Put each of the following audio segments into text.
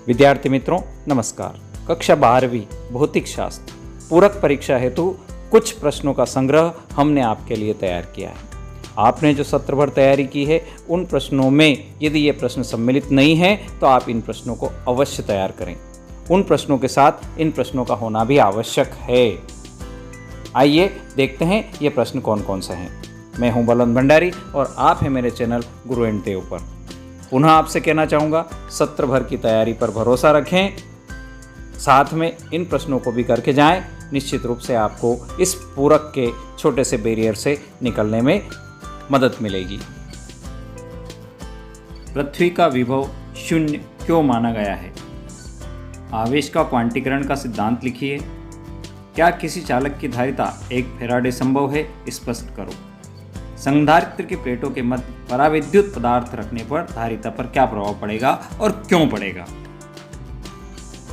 विद्यार्थी मित्रों नमस्कार। कक्षा 12वीं भौतिक शास्त्र पूरक परीक्षा हेतु कुछ प्रश्नों का संग्रह हमने आपके लिए तैयार किया है। आपने जो सत्र भर तैयारी की है उन प्रश्नों में यदि ये प्रश्न सम्मिलित नहीं है तो आप इन प्रश्नों को अवश्य तैयार करें। उन प्रश्नों के साथ इन प्रश्नों का होना भी आवश्यक है। आइए देखते हैं ये प्रश्न कौन कौन से हैं। मैं हूं बलवंत भंडारी और आप हैं मेरे चैनल गुरु एंड देव पर। पुनः आपसे कहना चाहूँगा, सत्र भर की तैयारी पर भरोसा रखें, साथ में इन प्रश्नों को भी करके जाएं। निश्चित रूप से आपको इस पूरक के छोटे से बैरियर से निकलने में मदद मिलेगी। पृथ्वी का विभव शून्य क्यों माना गया है? आवेश का क्वांटीकरण का सिद्धांत लिखिए। क्या किसी चालक की धारिता 1 फैराडे संभव है? स्पष्ट करो। संधारित्र की प्लेटों के मध्य पराविद्युत पदार्थ रखने पर धारिता पर क्या प्रभाव पड़ेगा और क्यों पड़ेगा?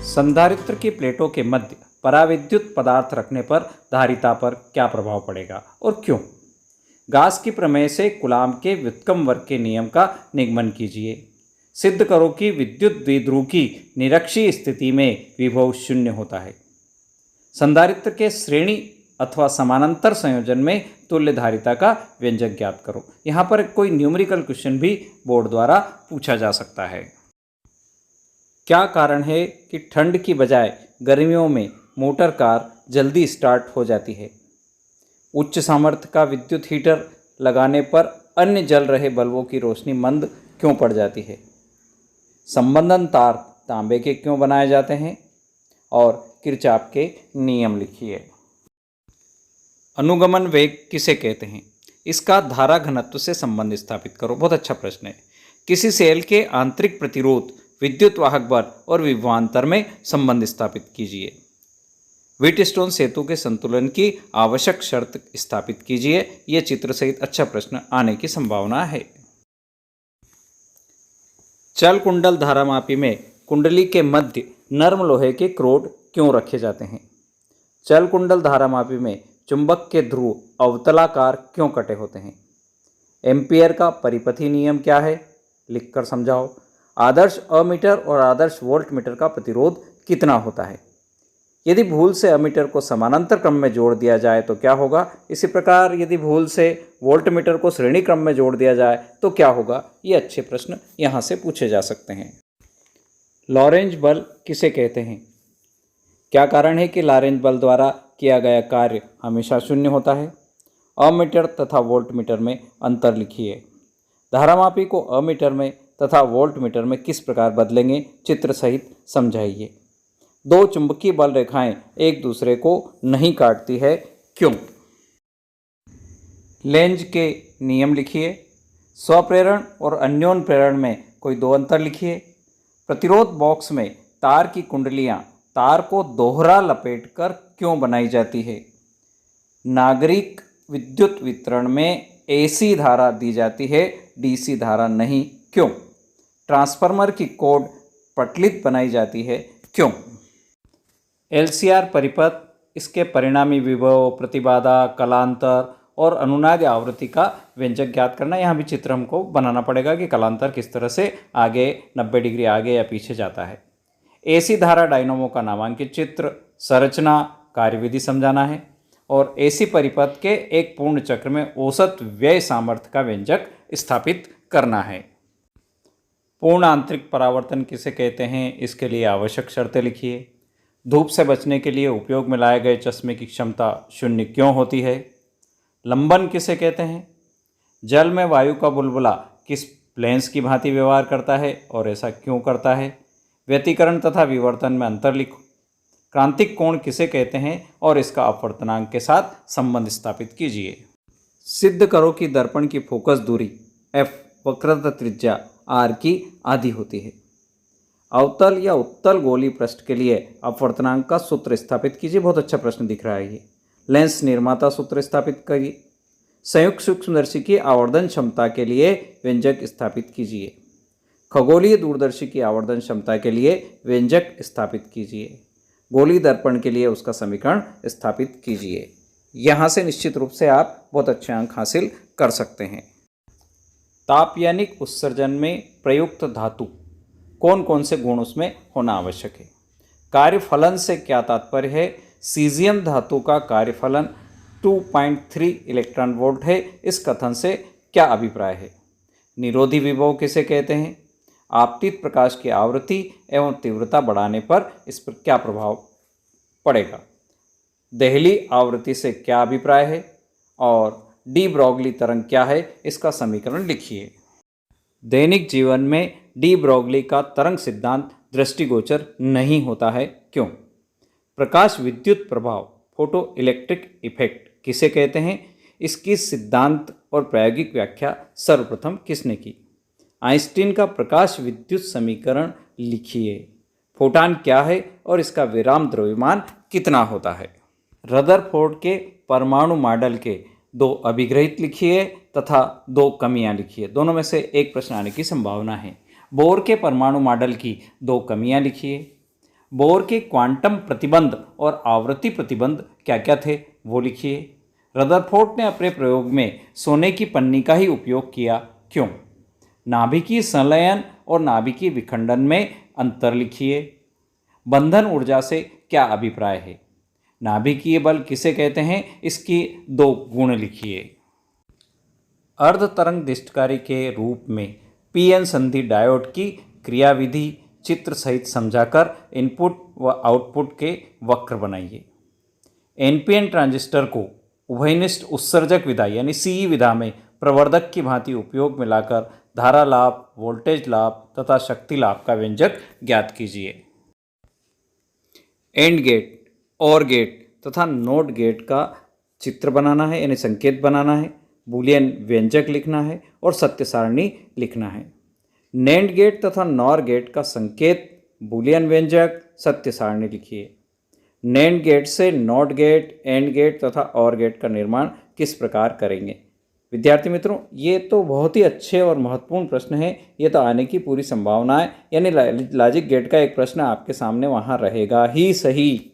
संधारित्र की प्लेटों के मध्य पराविद्युत पदार्थ रखने पर धारिता पर क्या प्रभाव पड़ेगा और क्यों? गास की प्रमेय से कूलाम के व्युत्क्रम वर्ग के नियम का निगमन कीजिए। सिद्ध करो कि विद्युत द्विध्रुव की निरक्षीय स्थिति में विभव शून्य होता है। संधारित्र के श्रेणी अथवा समानांतर संयोजन में तुल्य धारिता का व्यंजक ज्ञात करो। यहाँ पर कोई न्यूमेरिकल क्वेश्चन भी बोर्ड द्वारा पूछा जा सकता है। क्या कारण है कि ठंड की बजाय गर्मियों में मोटर कार जल्दी स्टार्ट हो जाती है? उच्च सामर्थ्य का विद्युत हीटर लगाने पर अन्य जल रहे बल्बों की रोशनी मंद क्यों पड़ जाती है? संबंधन तार तांबे के क्यों बनाए जाते हैं? और किरचॉफ के नियम लिखिए। अनुगमन वेग किसे कहते हैं? इसका धारा घनत्व से संबंध स्थापित करो। बहुत अच्छा प्रश्न है। किसी सेल के आंतरिक प्रतिरोध, विद्युत वाहक बल और विभवांतर में संबंध स्थापित कीजिए। व्हीटस्टोन सेतु के संतुलन की आवश्यक शर्त स्थापित कीजिए। यह चित्र सहित अच्छा प्रश्न आने की संभावना है। चल कुंडल धारामापी में कुंडली के मध्य नर्म लोहे के क्रोड क्यों रखे जाते हैं? चल कुंडल धारामापी में चुंबक के ध्रुव अवतलाकार क्यों कटे होते हैं? एम्पियर का परिपथी नियम क्या है? लिखकर समझाओ। आदर्श अमीटर और आदर्श वोल्टमीटर का प्रतिरोध कितना होता है? यदि भूल से अमीटर को समानांतर क्रम में जोड़ दिया जाए तो क्या होगा? इसी प्रकार यदि भूल से वोल्टमीटर को श्रेणी क्रम में जोड़ दिया जाए तो क्या होगा? ये अच्छे प्रश्न यहाँ से पूछे जा सकते हैं। लॉरेंज बल किसे कहते हैं? क्या कारण है कि लॉरेंज बल द्वारा किया गया कार्य हमेशा शून्य होता है? अमीटर तथा वोल्टमीटर में अंतर लिखिए। धारामापी को अमीटर में तथा वोल्टमीटर में किस प्रकार बदलेंगे? चित्र सहित समझाइए। दो चुंबकीय बल रेखाएं एक दूसरे को नहीं काटती है, क्यों? लेंज के नियम लिखिए। स्वप्रेरण और अन्योन प्रेरण में कोई दो अंतर लिखिए। प्रतिरोध बॉक्स में तार की कुंडलियां तार को दोहरा लपेटकर क्यों बनाई जाती है? नागरिक विद्युत वितरण में एसी धारा दी जाती है, डीसी धारा नहीं, क्यों? ट्रांसफार्मर की कोड पटलित बनाई जाती है, क्यों? एलसीआर परिपथ, इसके परिणामी विभव, प्रतिबाधा, कलांतर और अनुनाद आवृत्ति का व्यंजक ज्ञात करना। यहाँ भी चित्र हमको बनाना पड़ेगा कि कलांतर किस तरह से आगे 90 डिग्री आगे या पीछे जाता है। एसी धारा डायनामो का नामांकित चित्र, संरचना, कार्यविधि समझाना है और एसी परिपथ के एक पूर्ण चक्र में औसत व्यय सामर्थ्य का व्यंजक स्थापित करना है। पूर्ण आंतरिक परावर्तन किसे कहते हैं? इसके लिए आवश्यक शर्तें लिखिए। धूप से बचने के लिए उपयोग में लाए गए चश्मे की क्षमता शून्य क्यों होती है? लंबन किसे कहते हैं? जल में वायु का बुलबुला किस प्लेन्स की भांति व्यवहार करता है और ऐसा क्यों करता है? व्यतिकरण तथा विवर्तन में अंतर लिखो। क्रांतिक कोण किसे कहते हैं और इसका अपवर्तनांक के साथ संबंध स्थापित कीजिए। सिद्ध करो कि दर्पण की फोकस दूरी f वक्रता त्रिज्या r की आधी होती है। अवतल या उत्तल गोली पृष्ठ के लिए अपवर्तनांक का सूत्र स्थापित कीजिए। बहुत अच्छा प्रश्न दिख रहा है ये। लेंस निर्माता सूत्र स्थापित करिए। संयुक्त सूक्ष्मदर्शी की आवर्धन क्षमता के लिए व्यंजक स्थापित कीजिए। खगोलीय दूरदर्शी की आवर्धन क्षमता के लिए व्यंजक स्थापित कीजिए। गोली दर्पण के लिए उसका समीकरण स्थापित कीजिए। यहाँ से निश्चित रूप से आप बहुत अच्छे अंक हासिल कर सकते हैं। तापयानिक उत्सर्जन में प्रयुक्त धातु कौन कौन से गुण उसमें होना आवश्यक है। कार्यफलन से क्या तात्पर्य है? सीजियम धातु का कार्यफलन 2.3 इलेक्ट्रॉन वोल्ट है। इस कथन से क्या अभिप्राय है? निरोधी विभव किसे कहते हैं? आपतित प्रकाश की आवृत्ति एवं तीव्रता बढ़ाने पर इस पर क्या प्रभाव पड़ेगा? देहली आवृत्ति से क्या अभिप्राय है? और डी ब्रॉगली तरंग क्या है? इसका समीकरण लिखिए। दैनिक जीवन में डी ब्रॉगली का तरंग सिद्धांत दृष्टिगोचर नहीं होता है, क्यों? प्रकाश विद्युत प्रभाव फोटो इलेक्ट्रिक इफेक्ट किसे कहते हैं? इसकी सिद्धांत और प्रायोगिक व्याख्या सर्वप्रथम किसने की? आइंस्टीन का प्रकाश विद्युत समीकरण लिखिए। फोटान क्या है और इसका विराम द्रव्यमान कितना होता है? रदरफोर्ड के परमाणु मॉडल के 2 अभिग्रहित लिखिए तथा 2 कमियां लिखिए। दोनों में से एक प्रश्न आने की संभावना है। बोर के परमाणु मॉडल की 2 कमियां लिखिए। बोर के क्वांटम प्रतिबंध और आवृत्ति प्रतिबंध क्या क्या थे वो लिखिए। रदरफोर्ड ने अपने प्रयोग में सोने की पन्नी का ही उपयोग किया, क्यों? नाभिकीय संलयन और नाभिकीय विखंडन में अंतर लिखिए। बंधन ऊर्जा से क्या अभिप्राय है? नाभिकीय बल किसे कहते हैं? इसकी 2 गुण लिखिए। अर्ध तरंग दिष्टकारी के रूप में पीएन संधि डायोड की क्रियाविधि चित्र सहित समझाकर इनपुट व आउटपुट के वक्र बनाइए। एनपीएन ट्रांजिस्टर को उभयनिष्ठ उत्सर्जक विधा यानी सीई विधा में प्रवर्धक की भांति उपयोग में लाकर धारा लाभ, वोल्टेज लाभ तथा शक्ति लाभ का व्यंजक ज्ञात कीजिए। एंड गेट, और गेट तथा नोट गेट का चित्र बनाना है यानी संकेत बनाना है, बूलियन व्यंजक लिखना है और सत्य सारणी लिखना है। नैंड गेट तथा नॉर गेट का संकेत, बूलियन व्यंजक, सत्य सारणी लिखिए। नैंड गेट से नॉट गेट, एंड गेट तथा और गेट का निर्माण किस प्रकार करेंगे? विद्यार्थी मित्रों, ये तो बहुत ही अच्छे और महत्वपूर्ण प्रश्न है। ये तो आने की पूरी संभावना है, यानी लॉजिक गेट का एक प्रश्न आपके सामने वहाँ रहेगा ही सही।